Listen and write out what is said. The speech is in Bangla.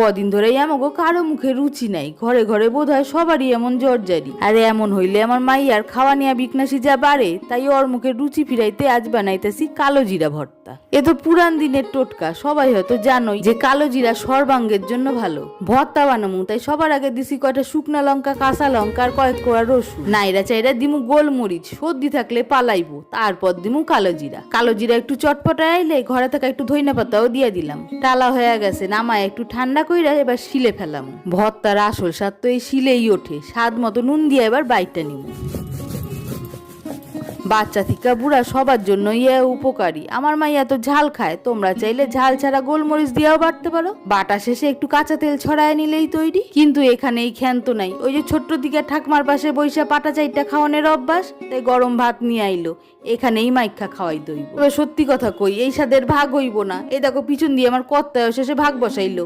কদিন ধরেই আমাকে কারো মুখে রুচি নাই, ঘরে ঘরে বোধ হয় সবারই এমন জর্জারি। আরে এমন হইলে আমার মাইয়ার খাওয়া নিয়া বিকনাসি যা বাড়ে, তাই ওর মুখে রুচি ফিরাইতে আজ বানাইতেছি কালো জিরা ভর্তা। এ তো পুরান দিনের টোটকা, সবাই হয়তো জানোই যে কালো জিরা সর্বাঙ্গের জন্য ভালো। ভর্তা বানামু তাই সবার আগে দিছি কয়টা শুকনা লঙ্কা, কাঁচা লঙ্কা আর কয়েক কোয়া রসুন। নাইরা চাইরা দিমু গোলমরিচ, সর্দি থাকলে পালাইবো। তারপর দিমু কালো জিরা। কালো জিরা একটু চটপটায় আইলে ঘরে থাকা একটু ধইনা পাতাও দিয়ে দিলাম। টালা হয়ে গেছে, নামায় একটু ঠান্ডা কইরা এবার শিলে ফেলাম। ভর্তার আসল স্বাদ তো এই শিলেই ওঠে। স্বাদ মতো নুন দিয়ে এবার বাইটা নিব। বাচ্চা থেকে বুড়া সবার জন্য উপকারী। আমার মাইয়া তো ঝাল খায়, তোমরা চাইলে ঝাল ছাড়া গোলমরিচ দিয়েও বাটতে পারো। বাটা শেষে একটু কাঁচা তেল ছড়ায় নিলেই তৈরি। কিন্তু এখানে এই ক্ষান্ত নাই। ওই যে ছোট্ট দিকে ঠাকমার পাশে বৈশা পাটা চাইটা খাওয়ানোর অভ্যাস, তাই গরম ভাত নিয়ে আইলো। এখানেই মাইখা খাওয়াই দইব। সত্যি কথা কই, এই স্বাদের ভাগ হইব না। এই দেখো পিছন দিয়ে আমার কর্তায় শেষে ভাগ বসাইলো।